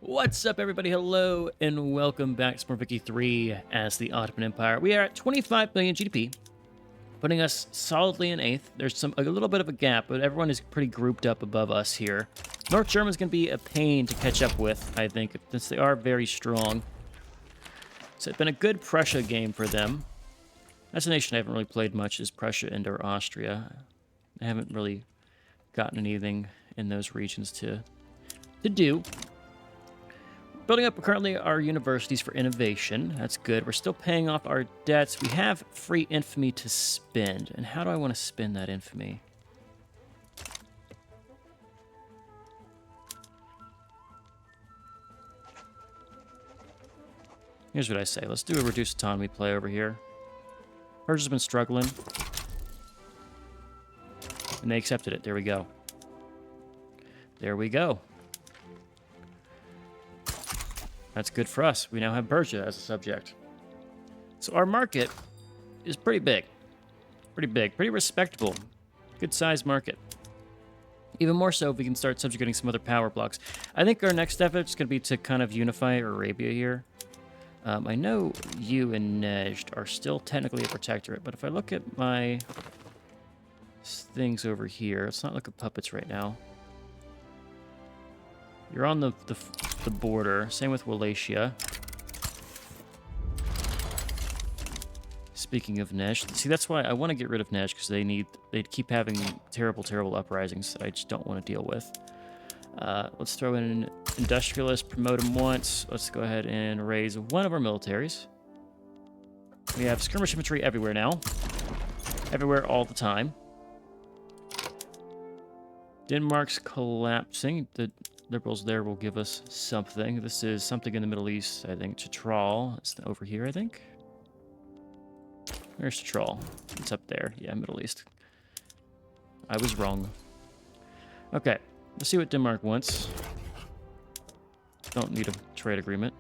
What's up, everybody? Hello, and welcome back to more Vicky 3 as the Ottoman Empire. We are at 25 billion GDP, putting us solidly in 8th. There's a little bit of a gap, but everyone is pretty grouped up above us here. North German's going to be a pain to catch up with, I think, since they are very strong. So it's been a good Prussia game for them. That's a nation I haven't really played much, is Prussia and or Austria. I haven't really gotten anything in those regions to do. Building up currently our universities for innovation. That's good. We're still paying off our debts. We have free infamy to spend. And how do I want to spend that infamy? Here's what I say. Let's do a reduced autonomy play over here. Persia's been struggling. And they accepted it. There we go. There we go. That's good for us. We now have Persia as a subject. So our market is pretty big. Pretty respectable. Good-sized market. Even more so if we can start subjugating some other power blocks. I think our next effort is going to be to kind of unify Arabia here. I know you and Nejd are still technically a protectorate, but if I look at my things over here, let's not look at puppets right now. You're on the border. Same with Wallachia. Speaking of Nejd, see, that's why I want to get rid of Nejd, because they keep having terrible uprisings that I just don't want to deal with. Let's throw in an industrialist, promote him once. Let's go ahead and raise one of our militaries. We have skirmish infantry everywhere now. Everywhere, all the time. Denmark's collapsing. The liberals there will give us something. This is something in the Middle East, I think. Chitral. It's over here, I think. Where's Chitral? It's up there. Yeah, Middle East. I was wrong. Okay. Let's see what Denmark wants. Don't need a trade agreement.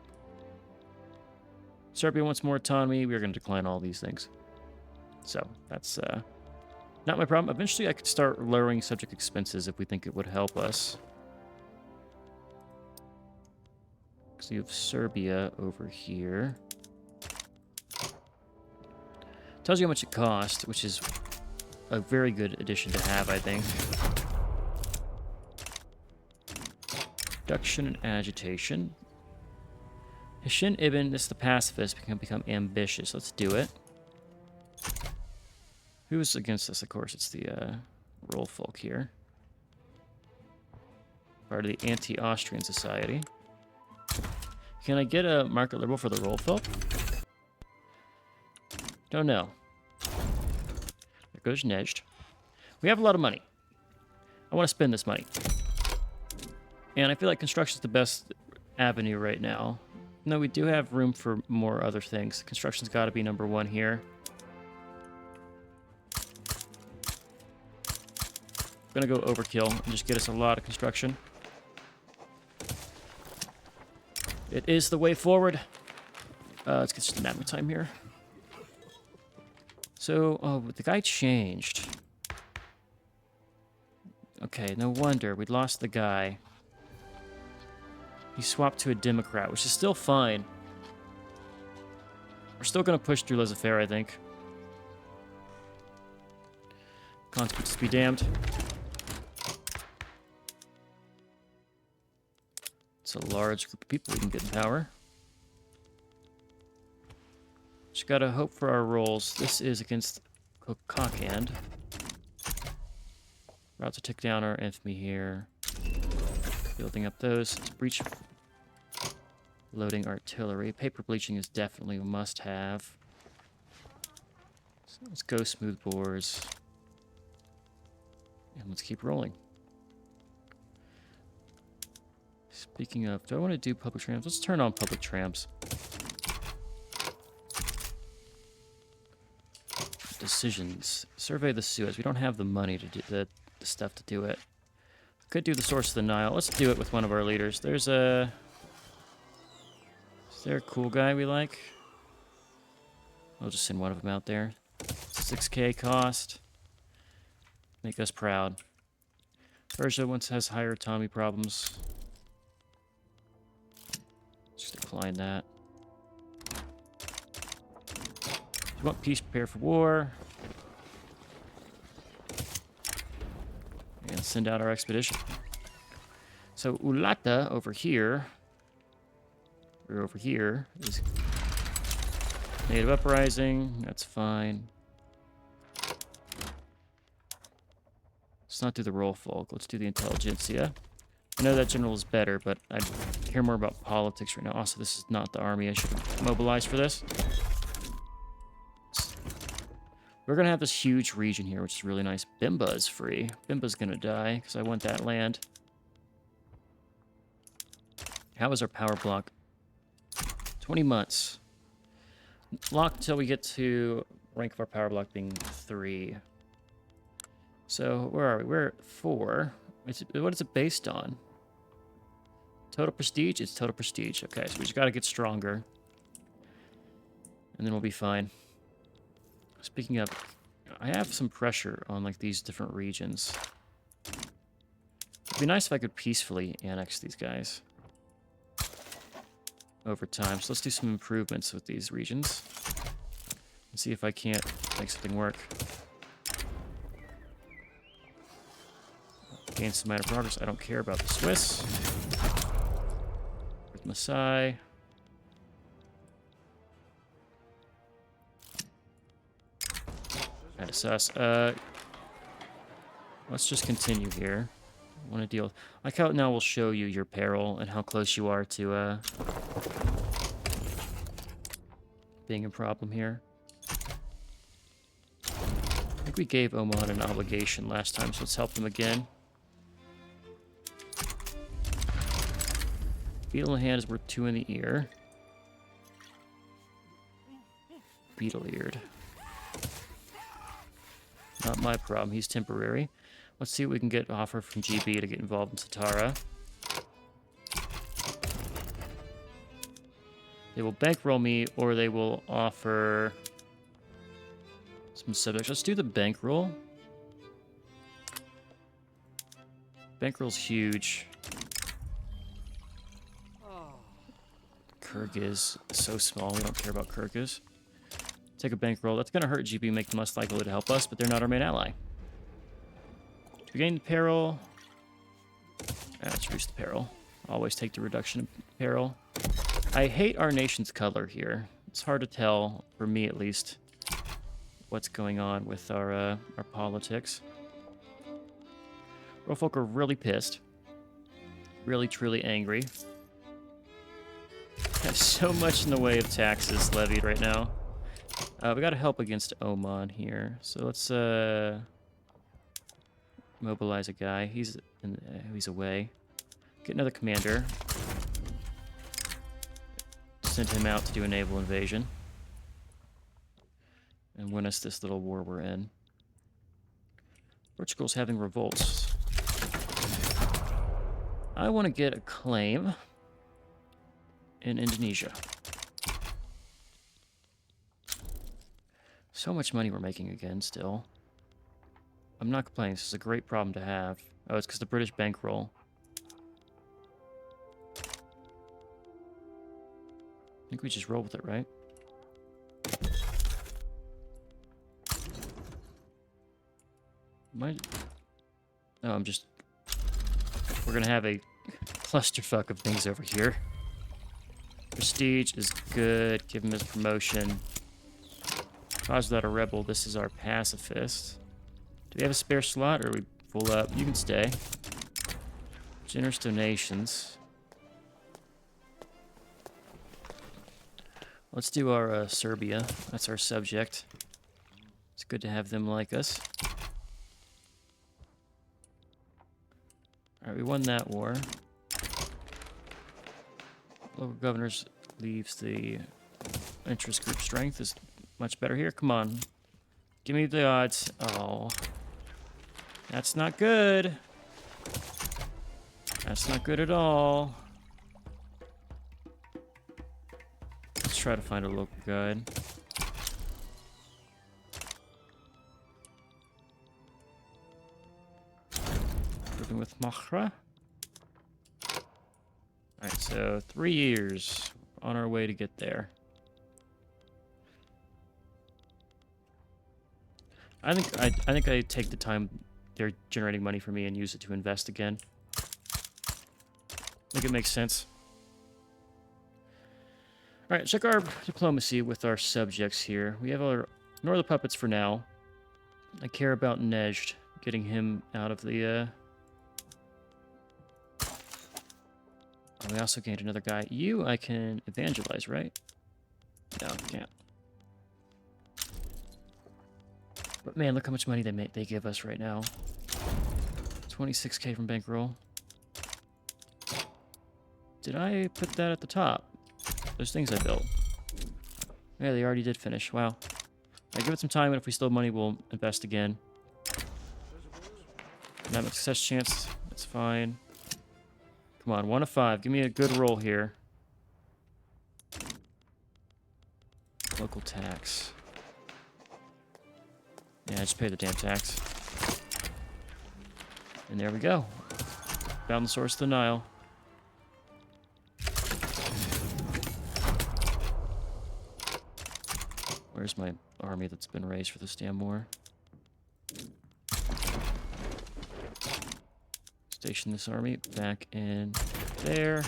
Serbia wants more autonomy. We're going to decline all these things. So, that's not my problem. Eventually, I could start lowering subject expenses if we think it would help us. So you have Serbia over here. Tells you how much it costs, which is a very good addition to have, I think. Reduction and agitation. Hishin Ibn, this is the pacifist, can become ambitious. Let's do it. Who's against us? Of course, it's the Roll Folk here. Part of the Anti-Austrian Society. Can I get a market liberal for the Roll Folk? Don't know. There goes Nejd. We have a lot of money. I want to spend this money. And I feel like construction is the best avenue right now. No, we do have room for more other things. Construction's got to be number one here. I'm going to go overkill and just get us a lot of construction. It is the way forward. Let's get some nap time here. So, oh, the guy changed. Okay, no wonder. We lost the guy. He swapped to a Democrat, which is still fine. We're still going to push through laissez-faire, I think. Consequences be damned. It's a large group of people we can get in power. Just gotta hope for our rolls. This is against Cockhand. We're about to take down our infamy here. Building up those. Let's breach. Loading artillery. Paper bleaching is definitely a must-have. So let's go smooth bores. And let's keep rolling. Speaking of, do I want to do public trams? Let's turn on public trams. Decisions. Survey the Suez. We don't have the money to do the stuff to do it. Could do the source of the Nile. Let's do it with one of our leaders. There's a... Is there a cool guy we like? I'll just send one of them out there. 6k cost. Make us proud. Persia once has higher autonomy problems. decline that. If you want peace, prepare for war. And send out our expedition. So Ulata over here, or over here, is native uprising. That's fine. Let's not do the roll folk. Let's do the intelligentsia. I know that general is better, but I care more about politics right now. Also, this is not the army I should have mobilized for this. We're going to have this huge region here, which is really nice. Bimba is free. Bimba's going to die because I want that land. How is our power block? 20 months. Locked until we get to rank of our power block being 3. So, where are we? We're at 4. What is it based on? Total prestige? It's total prestige. Okay, so we just got to get stronger. And then we'll be fine. Speaking of, I have some pressure on like these different regions. It'd be nice if I could peacefully annex these guys over time. So let's do some improvements with these regions and see if I can't make something work. Gain some minor progress. I don't care about the Swiss. With Maasai. Kind of sus. Let's just continue here. I want to deal. Like how now we'll show you your peril and how close you are to being a problem here. I think we gave Oman an obligation last time, so let's help them again. Beetle in hand is worth 2 in the ear. Beetle-eared. Not my problem. He's temporary. Let's see what we can get offer from GB to get involved in Satara. They will bankroll me, or they will offer some subjects. Let's do the bankroll. Bankroll's huge. Kyrgyz is so small. We don't care about Kyrgyz. Take a bankroll. That's going to hurt GB, make them less likely to help us, but they're not our main ally. We gain the peril. Let's reduce the peril. Always take the reduction of peril. I hate our nation's color here. It's hard to tell, for me at least, what's going on with our politics. Royal folk are really pissed. Really, truly angry. Have so much in the way of taxes levied right now. We got to help against Oman here. So let's mobilize a guy. He's away. Get another commander. Send him out to do a naval invasion. And win us this little war we're in. Portugal's having revolts. I want to get a claim in Indonesia. So much money we're making again still. I'm not complaining. This is a great problem to have. Oh, it's because the British bankroll. I think we just roll with it, right? Oh, I'm just... We're gonna have a clusterfuck of things over here. Prestige is good. Give him his promotion. Cause without a rebel. This is our pacifist. Do we have a spare slot, or are we full up? You can stay. Generous donations. Let's do our Serbia. That's our subject. It's good to have them like us. Alright, we won that war. Local governors leaves the interest group strength is much better here. Come on. Give me the odds. Oh. That's not good. That's not good at all. Let's try to find a local guide. Working with Mahra. Alright, so 3 years. on our way to get there. I think I take the time they're generating money for me and use it to invest again. I think it makes sense. All right, check our diplomacy with our subjects here. We have our ignore the puppets for now. I care about Nejd, getting him out of the. Oh, we also gained another guy. You, I can evangelize, right? No, can't. But man, look how much money they give us right now. 26k from bankroll. Did I put that at the top? Those things I built. Yeah, they already did finish. Wow. I give it some time, and if we still have money, we'll invest again. Not much success chance. That's fine. Come on, 1 of 5. Give me a good roll here. Local tax. Yeah, just pay the damn tax. And there we go. Found the source of the Nile. Where's my army that's been raised for this damn war? Station this army back in there.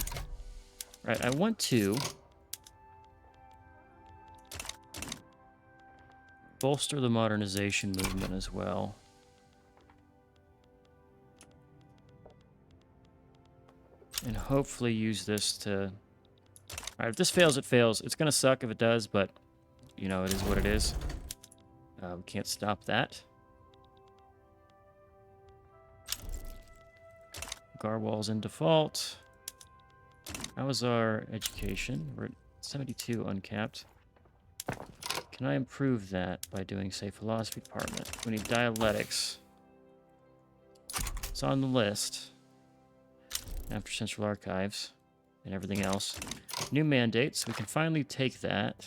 Right, I want to bolster the modernization movement as well. And hopefully use this to... Alright, if this fails, it fails. It's going to suck if it does, but, you know, it is what it is. We can't stop that. Garwal's in default. How is our education? We're at 72 uncapped. Can I improve that by doing, say, philosophy department? We need dialectics. It's on the list. After Central Archives and everything else. New mandates. We can finally take that.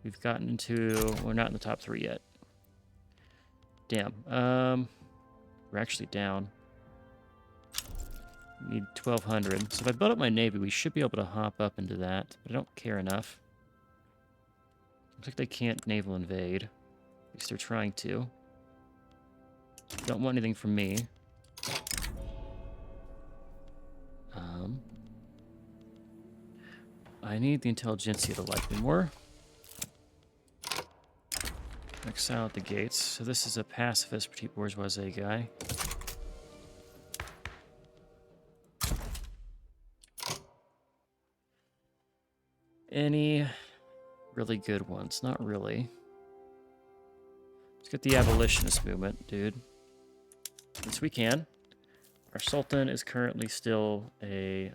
We've gotten into... We're not in the top 3 yet. Damn. We're actually down. We need 1,200. So if I build up my navy, we should be able to hop up into that. But I don't care enough. Looks like they can't naval invade. At least they're trying to. Don't want anything from me. I need the intelligentsia to like me more. Exile at the gates. So this is a pacifist, petite bourgeoisie guy. Any really good ones? Not really. Let's get the abolitionist movement, dude. Yes, we can. Our sultan is currently still a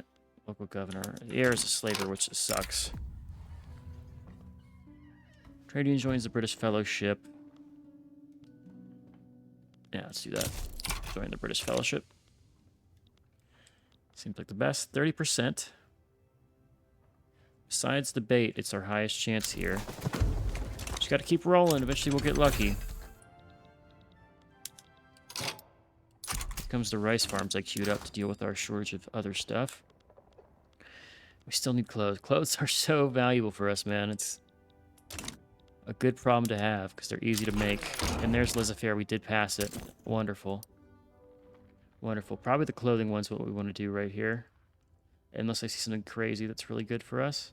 local governor. The heir is a slaver, which just sucks. Trade union joins the British Fellowship. Yeah, let's do that. Join the British Fellowship. Seems like the best. 30%. Besides debate, it's our highest chance here. Just got to keep rolling. Eventually we'll get lucky. Here comes the rice farms I queued up to deal with our shortage of other stuff. We still need clothes. Clothes are so valuable for us, man. It's a good problem to have because they're easy to make. And there's laissez-faire. We did pass it. Wonderful. Wonderful. Probably the clothing one's what we want to do right here. Unless I see something crazy that's really good for us.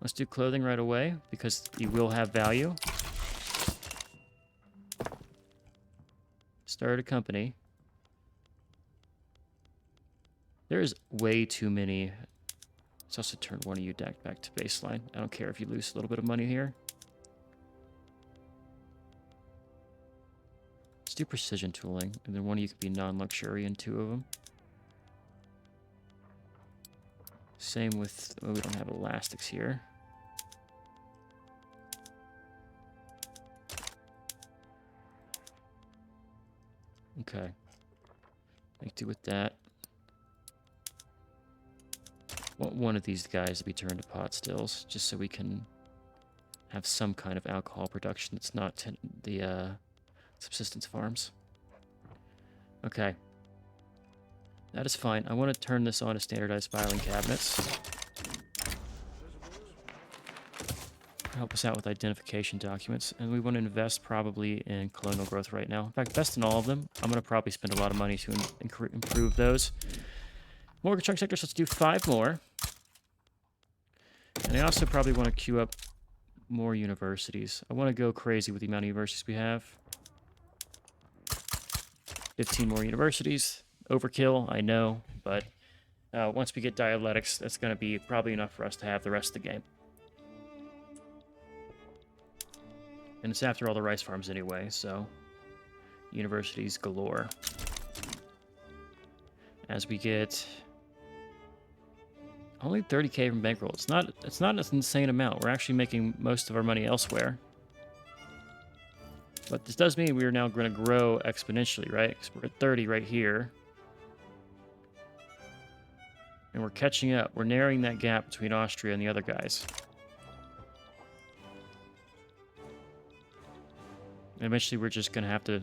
Let's do clothing right away because you will have value. Start a company. There is way too many. Let's also turn one of you back to baseline. I don't care if you lose a little bit of money here. Let's do precision tooling, and then one of you could be non-luxury and 2 of them. Same with... Oh, we don't have elastics here. Okay. Make do with that. Want one of these guys to be turned to pot stills, just so we can have some kind of alcohol production that's not the subsistence farms. Okay. That is fine. I want to turn this on to standardized filing cabinets. help us out with identification documents. And we want to invest probably in colonial growth right now. In fact, best in all of them. I'm going to probably spend a lot of money to improve those. Mortgage truck sectors, let's do 5 more. And I also probably want to queue up more universities. I want to go crazy with the amount of universities we have. 15 more universities. Overkill, I know, but once we get dialectics, that's going to be probably enough for us to have the rest of the game. And it's after all the rice farms anyway, so universities galore. As we get only 30k from bankroll. It's not an insane amount. We're actually making most of our money elsewhere. But this does mean we are now going to grow exponentially, right? Because we're at 30 right here. And we're catching up. We're narrowing that gap between Austria and the other guys. And eventually we're just going to have to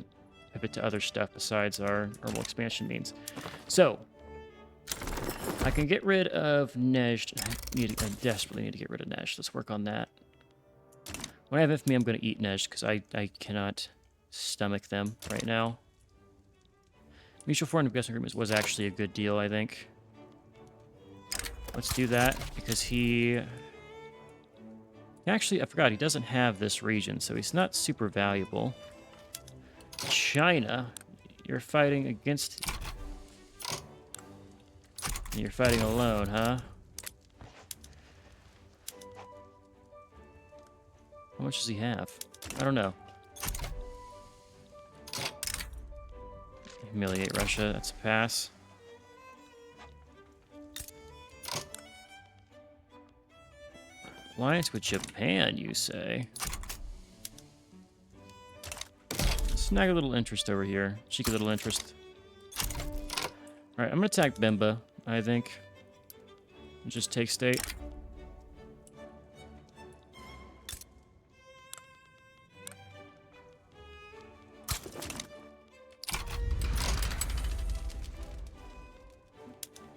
pivot to other stuff besides our normal expansion means. So, I can get rid of Nejd. I desperately need to get rid of Nejd. Let's work on that. When I have Infamy, I'm going to eat Nejd because I cannot stomach them right now. Mutual foreign investment agreements was actually a good deal, I think. Let's do that because he... Actually, I forgot, he doesn't have this region, so he's not super valuable. China, you're fighting against... You're fighting alone, huh? How much does he have? I don't know. Humiliate Russia, that's a pass. Alliance with Japan, you say? Snag a little interest over here. Cheeky little interest. Alright, I'm gonna attack Bemba, I think. And just take state.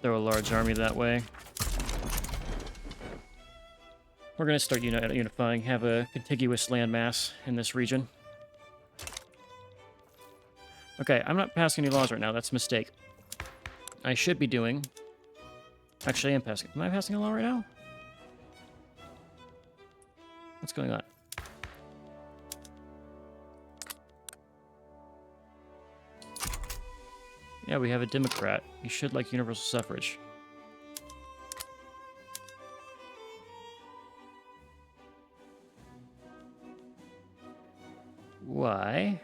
Throw a large army that way. We're going to start unifying, have a contiguous landmass in this region. Okay, I'm not passing any laws right now. That's a mistake. I should be doing... Actually, I am passing... Am I passing a law right now? What's going on? Yeah, we have a Democrat. You should like universal suffrage. Why?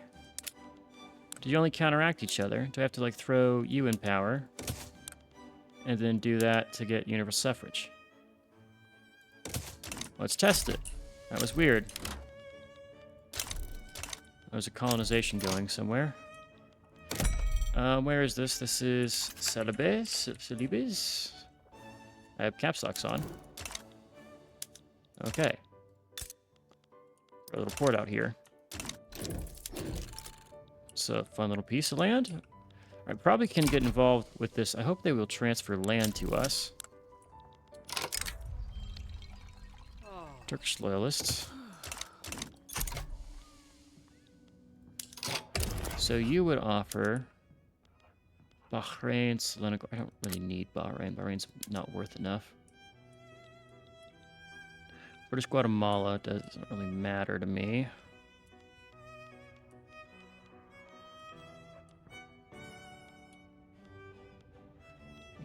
Did you only counteract each other? Do I have to, like, throw you in power? And then do that to get universal suffrage? Let's test it. That was weird. There's a colonization going somewhere. Where is this? This is Celebes? I have caps locks on. Okay. A little port out here. It's a fun little piece of land. I probably can get involved with this. I hope they will transfer land to us. Turkish loyalists. So you would offer Bahrain, Selenico. I don't really need Bahrain. Bahrain's not worth enough. British Guatemala doesn't really matter to me.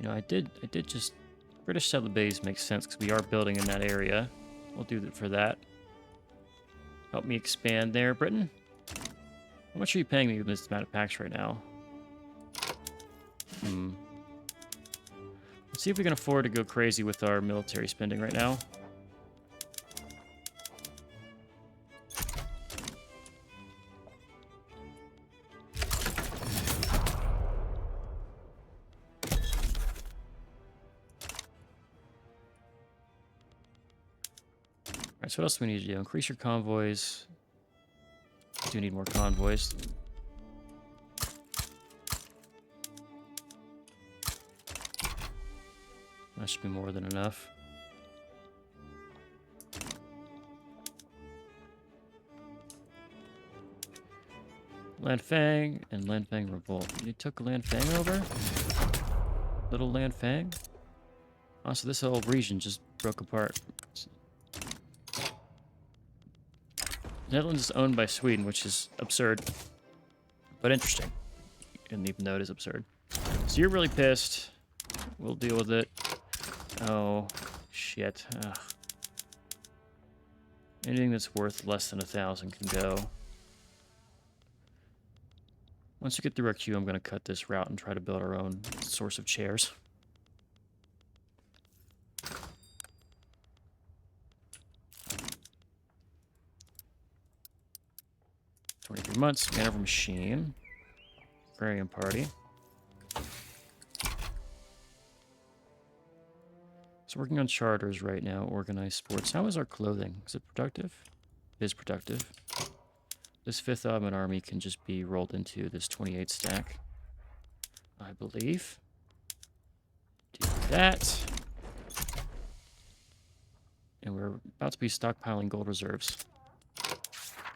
You know, I did just... British Celebes makes sense because we are building in that area. We'll do that for that. Help me expand there, Britain. How much are you paying me with this amount of packs right now? Let's see if we can afford to go crazy with our military spending right now. Alright, so what else do we need to do? Increase your convoys. We do need more convoys. That should be more than enough. Lanfang and Lanfang revolt. You took Lanfang over? Little Lanfang? Also, this whole region just broke apart. The Netherlands is owned by Sweden, which is absurd, but interesting. And even though it is absurd. So you're really pissed. We'll deal with it. Oh, shit. Ugh. Anything that's worth less than 1,000 can go. Once we get through our queue, I'm going to cut this route and try to build our own source of chairs. "23 months, man over machine. Agrarian party. So working on charters right now, organized sports. How is our clothing? Is it productive? It is productive. This 5th Ottoman army can just be rolled into this 28 stack, I believe. Do that. And we're about to be stockpiling gold reserves.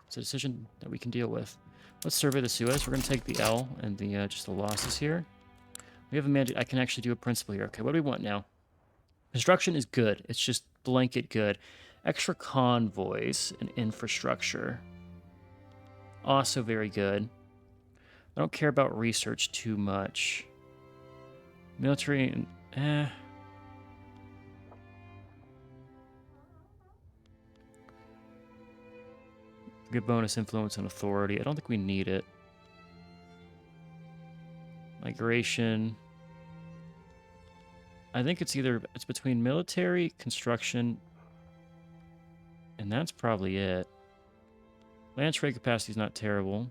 It's a decision that we can deal with. Let's survey the Suez. We're going to take the L and the just the losses here. We have a mandate. I can actually do a principal here. Okay, what do we want now? Construction is good. It's just blanket good. Extra convoys and infrastructure. Also very good. I don't care about research too much. Military, Good bonus influence and authority. I don't think we need it. Migration. I think it's between military, construction, and that's probably it. Land trade capacity is not terrible.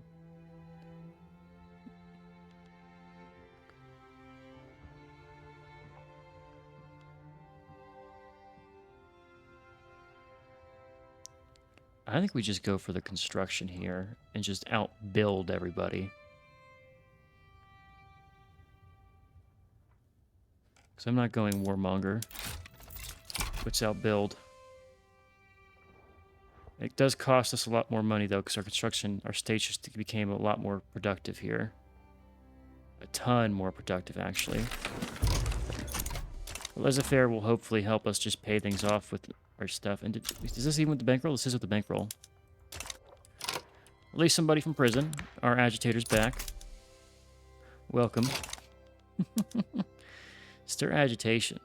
I think we just go for the construction here and just outbuild everybody. Because I'm not going warmonger. Let's outbuild. It does cost us a lot more money, though, because our state just became a lot more productive here. A ton more productive, actually. Laissez-faire will hopefully help us just pay things off with our stuff. And is this even with the bankroll? This is with the bankroll. Release somebody from prison. Our agitator's back. Welcome. Stir agitation.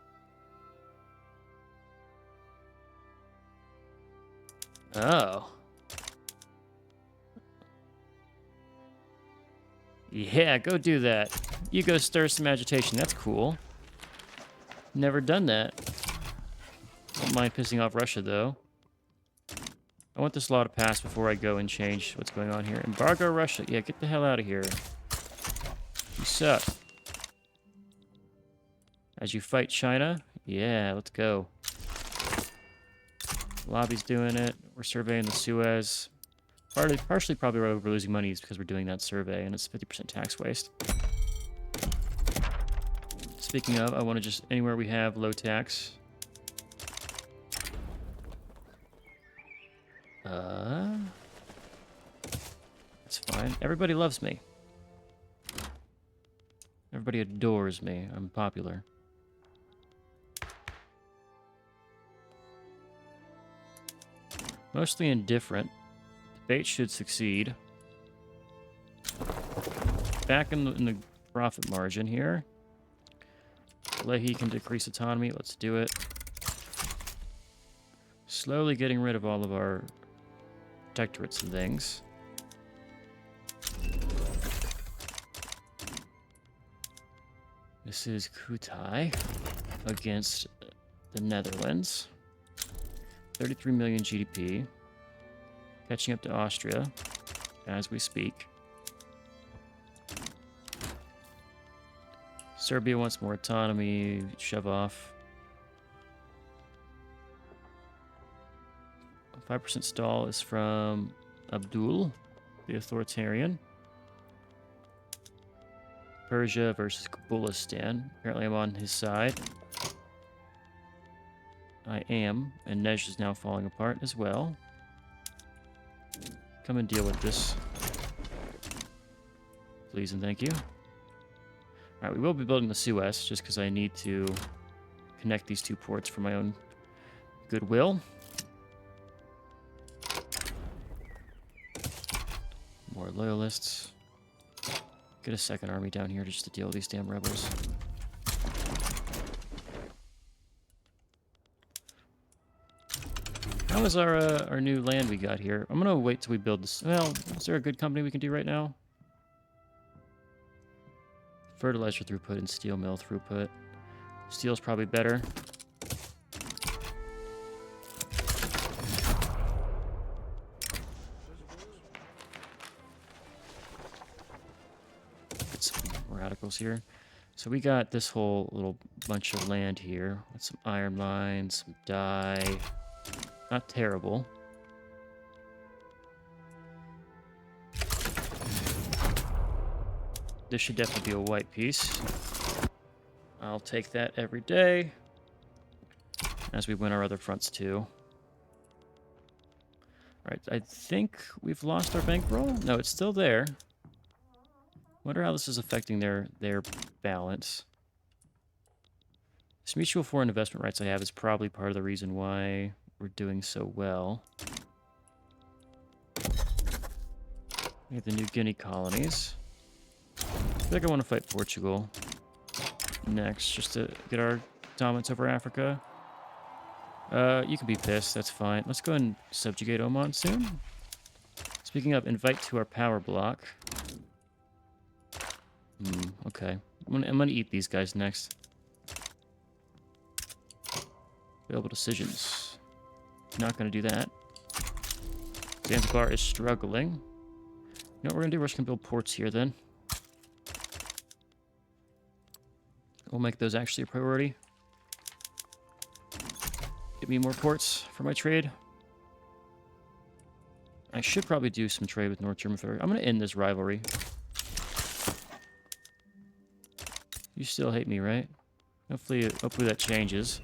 Oh. Yeah, go do that. You go stir some agitation. That's cool. Never done that. Don't mind pissing off Russia, though. I want this law to pass before I go and change what's going on here. Embargo Russia. Yeah, get the hell out of here. You suck. As you fight China? Yeah, let's go. Lobby's doing it. We're surveying the Suez. Partially probably why we're losing money is because we're doing that survey, and it's 50% tax waste. Speaking of, I want to just... Anywhere we have low tax. That's fine. Everybody loves me. Everybody adores me. I'm popular. Mostly indifferent. Debate should succeed. Back in the profit margin here. Leahy can decrease autonomy. Let's do it. Slowly getting rid of all of our protectorates and things. This is Kutai against the Netherlands. 33 million GDP. Catching up to Austria as we speak. Serbia wants more autonomy. Shove off. 5% stall is from Abdul, the authoritarian. Persia versus Kabulistan. Apparently I'm on his side. I am, and Nej is now falling apart as well. Come and deal with this. Please and thank you. All right, we will be building the Suez just because I need to connect these two ports for my own goodwill. More loyalists. Get a second army down here just to deal with these damn rebels. How is our new land we got here? I'm gonna wait till we build this. Well, is there a good company we can do right now? Fertilizer throughput and steel mill throughput. Steel's probably better. Get some radicals here. So we got this whole little bunch of land here with some iron mines, some dye. Not terrible. This should definitely be a white piece. I'll take that every day as we win our other fronts too. Alright, I think we've lost our bankroll. No, it's still there. Wonder how this is affecting their balance. This mutual foreign investment rights I have is probably part of the reason why we're doing so well. We have the New Guinea colonies. I think I want to fight Portugal next, just to get our dominance over Africa. You can be pissed, that's fine. Let's go and subjugate Oman soon. Speaking of, invite to our power block. Okay. I'm gonna eat these guys next. Available decisions. Not gonna do that. Zanzibar is struggling. You know what we're gonna do? We're just gonna build ports here then. We'll make those actually a priority. Give me more ports for my trade. I should probably do some trade with North German Federation. I'm gonna end this rivalry. You still hate me, right? Hopefully that changes.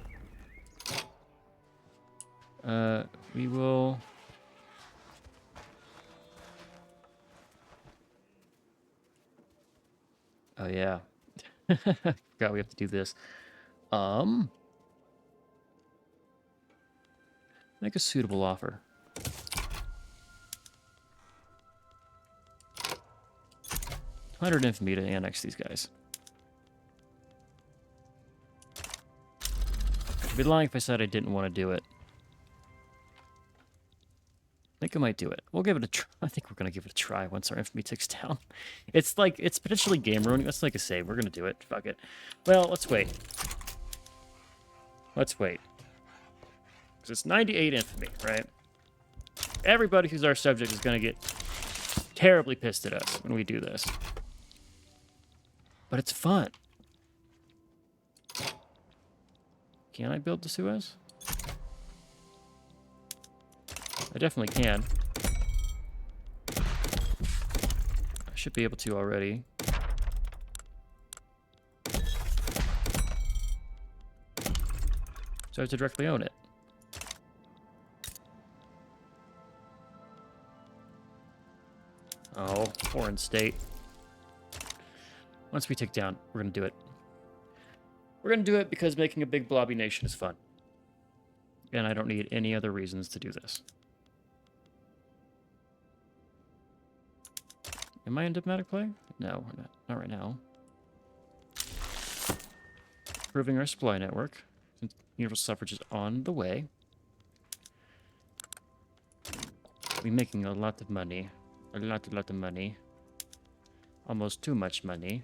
We will... Oh, yeah. Forgot we have to do this. Make a suitable offer. 100 infamy to annex these guys. I'd be lying if I said I didn't want to do it. I think I might do it. We'll give it a try. I think we're going to give it a try once our infamy ticks down. It's potentially game ruining. Let's make a save. We're going to do it. Fuck it. Well, let's wait. Let's wait. Because it's 98 infamy, right? Everybody who's our subject is going to get terribly pissed at us when we do this. But it's fun. Can I build the Suez? I definitely can. I should be able to already. So I have to directly own it. Oh, foreign state. Once we take down, we're going to do it. We're going to do it because making a big blobby nation is fun. And I don't need any other reasons to do this. Am I in diplomatic play? No, we're not. Not right now. Improving our supply network. Universal suffrage is on the way. We're making a lot of money. A lot of money. Almost too much money.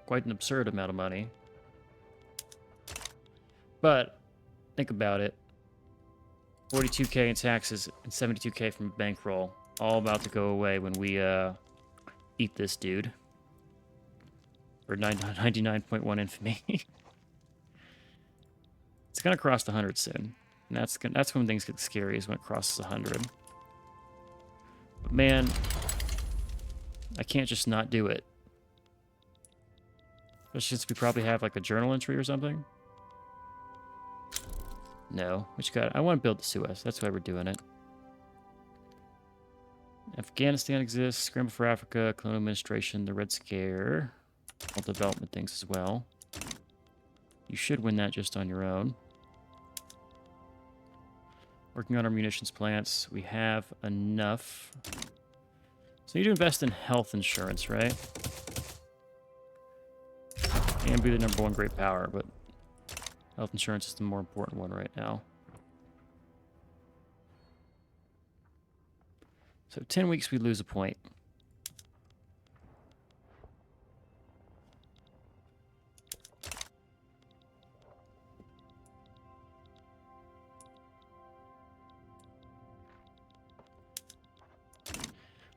Quite an absurd amount of money. But, think about it. 42k in taxes and 72k from bankroll. All about to go away when we eat this dude. For 99.1 infamy. It's gonna cross the 100 soon. And that's when things get scary, is when it crosses 100. But man, I can't just not do it. Especially since we probably have like a journal entry or something. No, I want to build the Suez. That's why we're doing it. Afghanistan exists. Scramble for Africa. Colonial Administration. The Red Scare. All development things as well. You should win that just on your own. Working on our munitions plants. We have enough. So you need to invest in health insurance, right? And be the #1 great power, but health insurance is the more important one right now. So 10 weeks, we lose a point.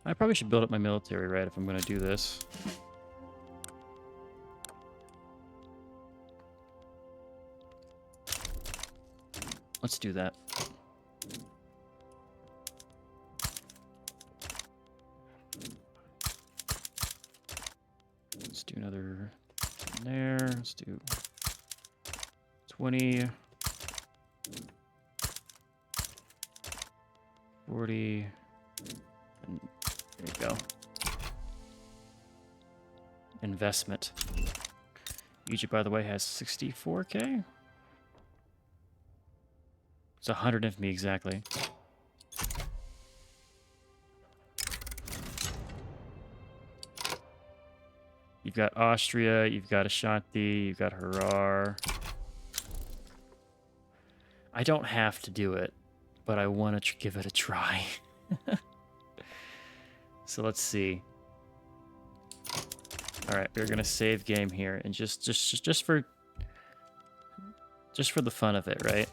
I probably should build up my military, right, if I'm going to do this. Let's do that. Let's do another there. Let's do 20, 40, and there you go. Investment. Egypt, by the way, has 64k. It's 100 infamy exactly. You've got Austria, you've got Ashanti, you've got Harar. I don't have to do it, but I want to give it a try. So let's see. All right, we're gonna save game here, and just for the fun of it, right?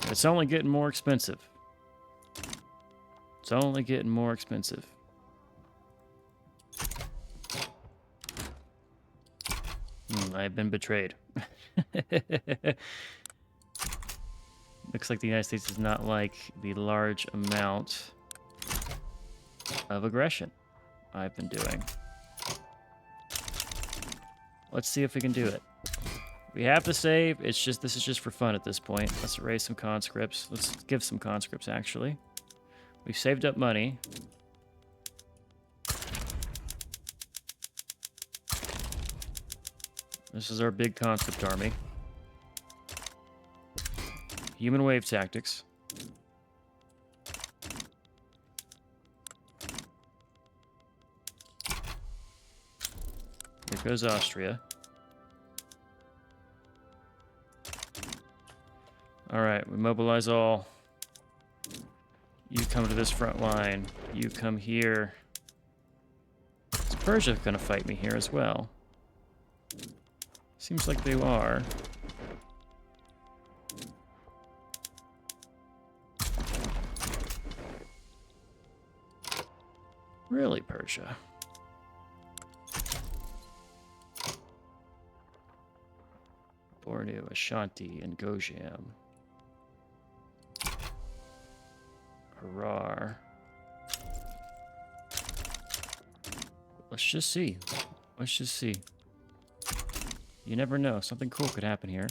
It's only getting more expensive. It's only getting more expensive. I've been betrayed. Looks like the United States does not like the large amount of aggression I've been doing. Let's see if we can do it. We have to save. This is just for fun at this point. Let's erase some conscripts. Let's give some conscripts, actually. We've saved up money. This is our big conscript army. Human wave tactics. Here goes Austria. All right, we mobilize all. You come to this front line. You come here. Is Persia going to fight me here as well? Seems like they are. Really, Persia? Bornu, Ashanti, and Gojam. Harar. Let's just see. Let's just see. You never know. Something cool could happen here.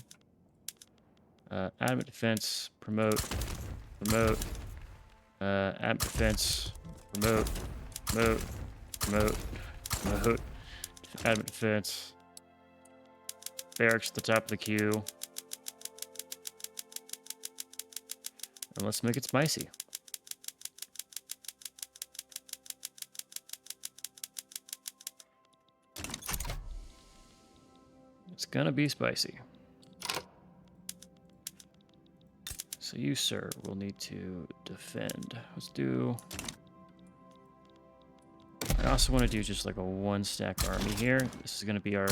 Adamant defense. Promote. Promote. Adamant defense. Promote. Promote. Promote. Promote. Adamant defense. Barracks at the top of the queue. And let's make it spicy. It's gonna be spicy. So you, sir, will need to defend. Let's do... I also want to do just like a 1-stack army here. This is gonna be our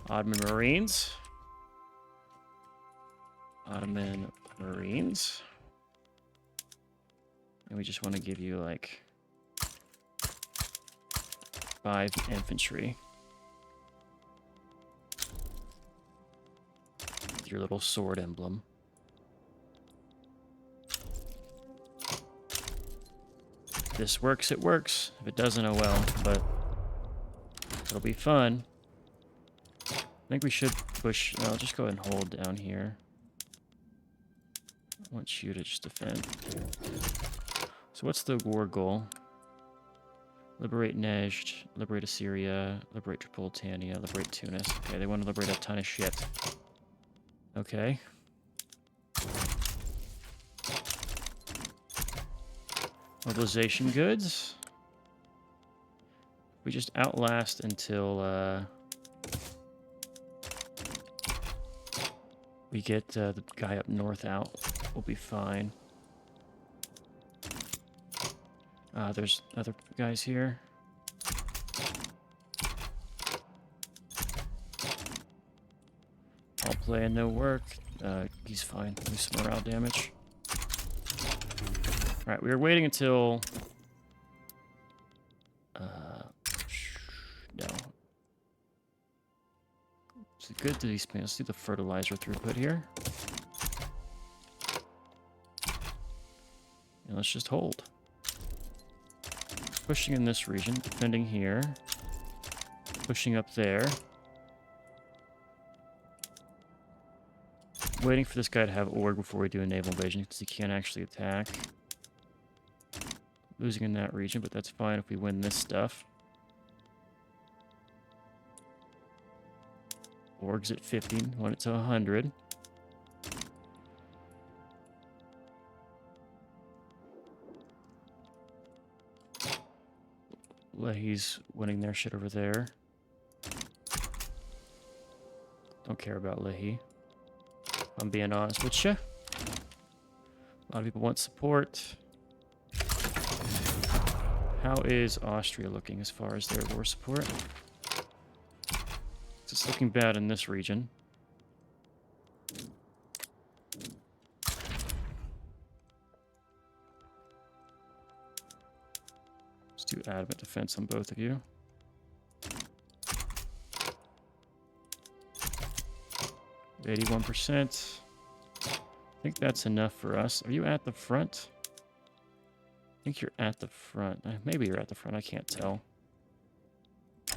Ottoman Marines. Ottoman Marines. And we just want to give you like 5 infantry. Your little sword emblem. If this works, it works. If it doesn't, oh well, but it'll be fun. I think we should push. I'll just go ahead and hold down here. I want you to just defend. So what's the war goal? Liberate Nejd, liberate Assyria, liberate Tripolitania, liberate Tunis. Okay, they want to liberate a ton of shit. Okay. Mobilization goods. We just outlast until we get the guy up north out. We'll be fine. There's other guys here. All play and no work. He's fine. Lose some morale damage. Alright, we were waiting until... no. Is it good to these? Let's do the fertilizer throughput here. And let's just hold. Pushing in this region, defending here. Pushing up there. Waiting for this guy to have org before we do a naval invasion, because he can't actually attack. Losing in that region, but that's fine if we win this stuff. Org's at 50, want it to 100. Lehi's winning their shit over there. Don't care about Lehi. I'm being honest with you. A lot of people want support. How is Austria looking as far as their war support? It's looking bad in this region. Let's do adamant defense on both of you. %. I think that's enough for us. Are you at the front? I think you're at the front. Maybe you're at the front. I can't tell.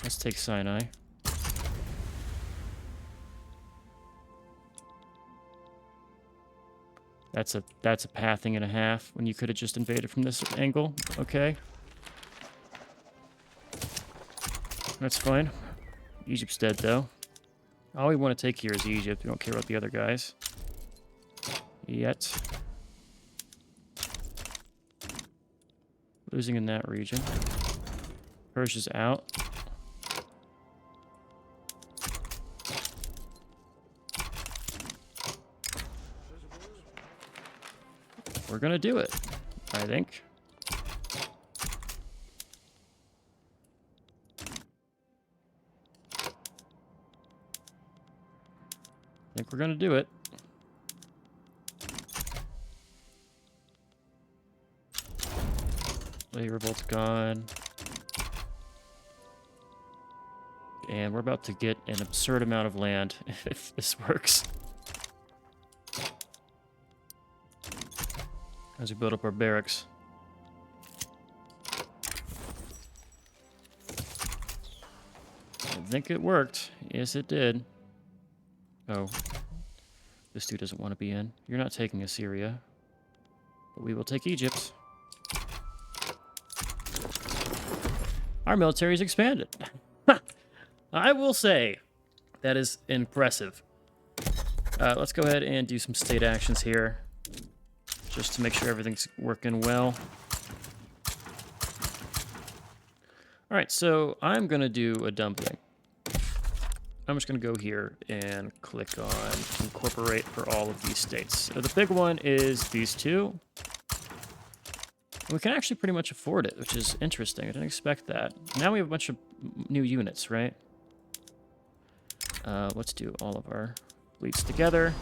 Let's take Sinai. That's a pathing and a half when you could have just invaded from this angle. Okay. That's fine. Egypt's dead, though. All we want to take here is Egypt. We don't care about the other guys. Yet. Losing in that region. Persia's out. We're gonna do it, I think. I think we're gonna do it. Lady Revolt's gone. And we're about to get an absurd amount of land if this works. As we build up our barracks. I think it worked. Yes, it did. Oh. This dude doesn't want to be in. You're not taking Assyria. But we will take Egypt. Our military's expanded. I will say, that is impressive. Let's go ahead and do some state actions here. Just to make sure everything's working well. Alright, so I'm going to do a dumb thing. I'm just going to go here and click on incorporate for all of these states. So the big one is these two. We can actually pretty much afford it, which is interesting. I didn't expect that. Now we have a bunch of new units, right? Let's do all of our fleets together.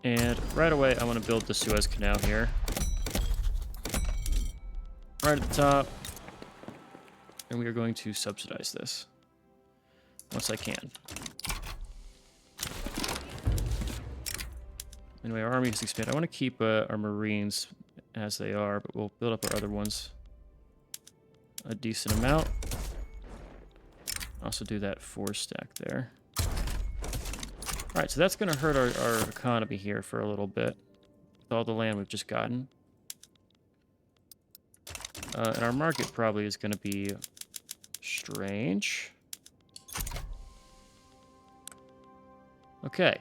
And right away, I want to build the Suez Canal here. Right at the top. And we are going to subsidize this. Once I can. Anyway, our army has expanded. I want to keep our Marines as they are, but we'll build up our other ones a decent amount. Also do that 4 stack there. All right, so that's going to hurt our economy here for a little bit with all the land we've just gotten. And our market probably is going to be strange. Okay.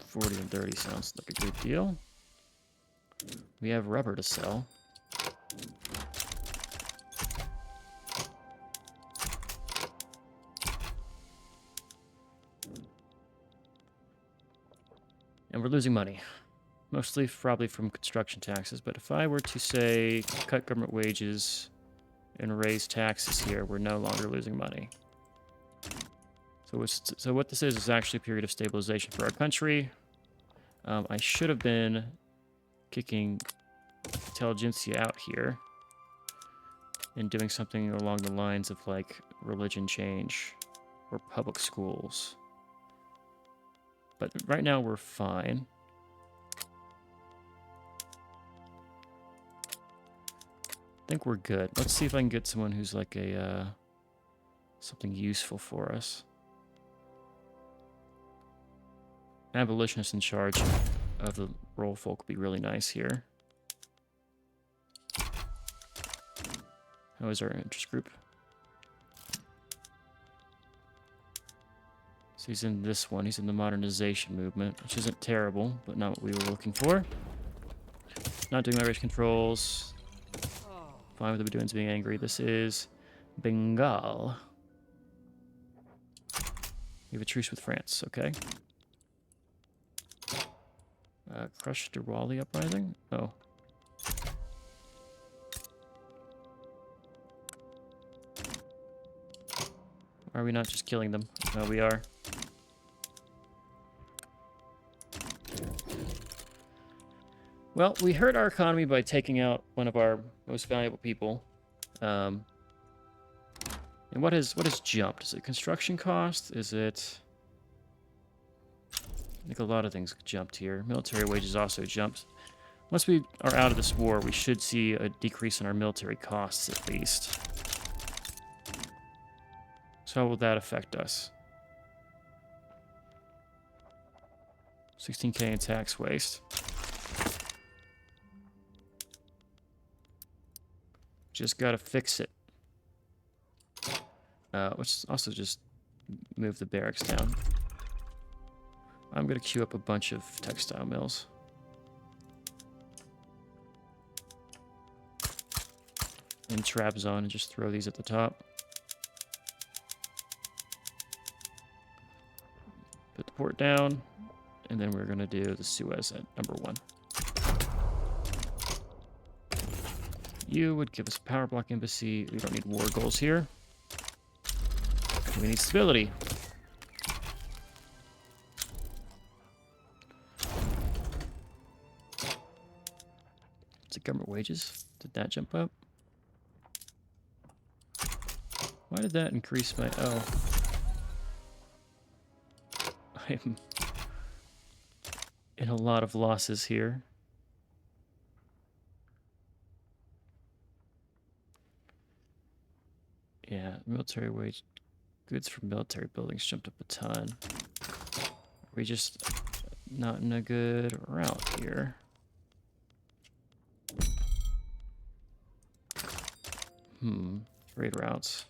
40 and 30 sounds like a good deal. We have rubber to sell. And we're losing money. Mostly probably from construction taxes, but if I were to say cut government wages and raise taxes here, we're no longer losing money. So what this is actually a period of stabilization for our country. I should have been kicking intelligentsia out here and doing something along the lines of like religion change or public schools. But right now we're fine. I think we're good. Let's see if I can get someone who's like a something useful for us. An abolitionist in charge of the rural folk would be really nice here. How is our interest group? So he's in this one. He's in the modernization movement, which isn't terrible, but not what we were looking for. Not doing migration controls. Fine with the Bedouins being angry. This is Bengal. We have a truce with France, okay. Crush Diwali uprising? Oh. Are we not just killing them? No, we are. Well, we hurt our economy by taking out one of our most valuable people. And what has jumped? Is it construction cost? Is it... I think a lot of things jumped here. Military wages also jumped. Once we are out of this war, we should see a decrease in our military costs at least. So how will that affect us? 16K in tax waste. Just gotta fix it. Let's also just move the barracks down. I'm gonna queue up a bunch of textile mills. And trap zone and just throw these at the top. Put the port down, and then we're gonna do the Suez at #1. You would give us a power block embassy. We don't need war goals here. We need stability. Is it government wages? Did that jump up? Why did that increase my... Oh. I'm in a lot of losses here. Yeah, military wage... Goods for military buildings jumped up a ton. Are we just not in a good route here? Trade routes.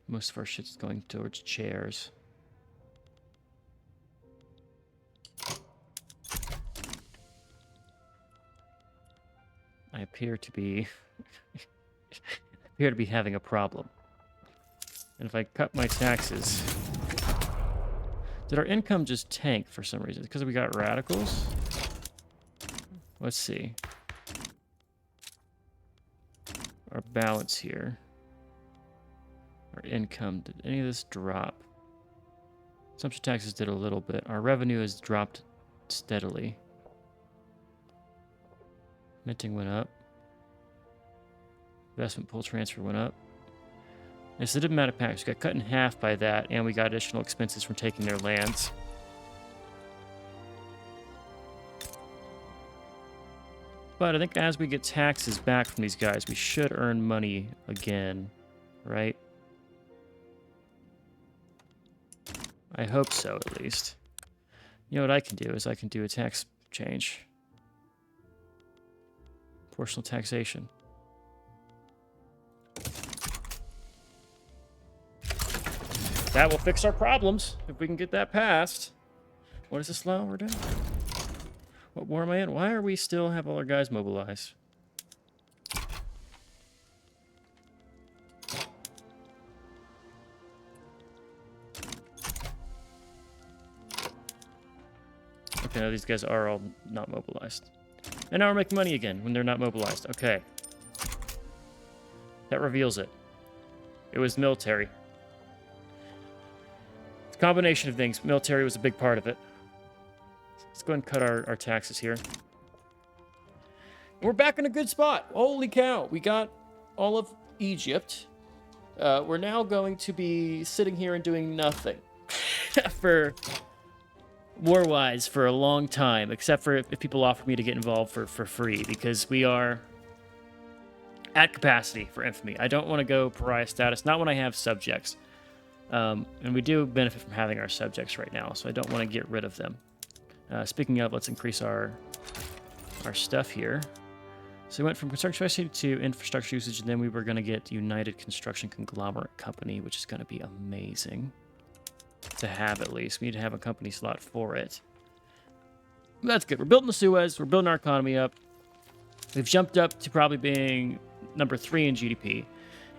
Most of our shit's going towards chairs. I appear to be having a problem. And if I cut my taxes... Did our income just tank for some reason? Because we got radicals? Let's see. Our balance here. Our income. Did any of this drop? Consumption taxes did a little bit. Our revenue has dropped steadily. Minting went up. Investment pool transfer went up. Yes, it didn't matter packs. We got cut in half by that, and we got additional expenses from taking their lands. But I think as we get taxes back from these guys, we should earn money again. right? I hope so, at least. You know what I can do is I can do a tax change. Proportional taxation. That will fix our problems if we can get that passed. What is this law we're doing? What war am I in? Why are we still have all our guys mobilized? Okay, now these guys are all not mobilized. And now we're making money again when they're not mobilized. Okay. That reveals it. It was military. It's a combination of things. Military was a big part of it. Let's go ahead and cut our taxes here. And we're back in a good spot. Holy cow. We got all of Egypt. We're now going to be sitting here and doing nothing. For war-wise for a long time, except for if people offer me to get involved for free, because we are at capacity for Infamy. I don't want to go pariah status, not when I have subjects. And we do benefit from having our subjects right now, so I don't want to get rid of them. Speaking of, let's increase our stuff here. So we went from construction capacity to infrastructure usage, and then we were going to get United Construction Conglomerate Company, which is going to be amazing to have. At least we need to have a company slot for it. That's good. We're building the Suez. We're building our economy up. We've jumped up to probably being number 3 in GDP.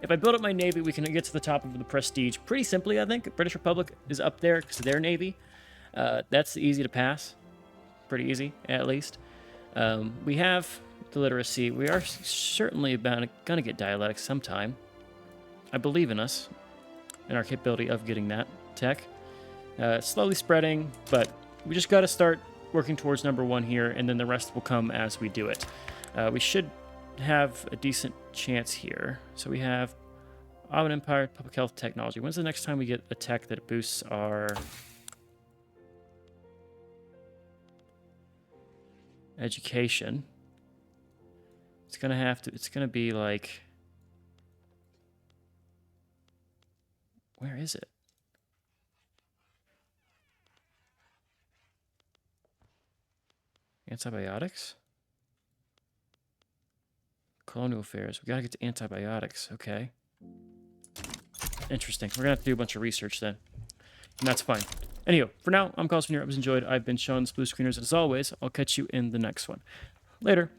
If I build up my navy, we can get to the top of the prestige pretty simply. I think British Republic is up there because of their navy. That's easy to pass. Pretty easy, at least. We have the literacy. We are certainly going to get dialectics sometime. I believe in us and our capability of getting that tech. Slowly spreading, but we just got to start working towards number 1 here, and then the rest will come as we do it. We should have a decent chance here. So we have Ottoman Empire, Public Health Technology. When's the next time we get a tech that boosts our education? It's gonna be like, where is it? Antibiotics? Colonial affairs. We gotta get to antibiotics. Okay. Interesting. We're gonna have to do a bunch of research then. And that's fine. Anyway, for now, I'm Cosmin here. I was enjoyed. I've been Sean's Blue Screeners. And as always, I'll catch you in the next one. Later.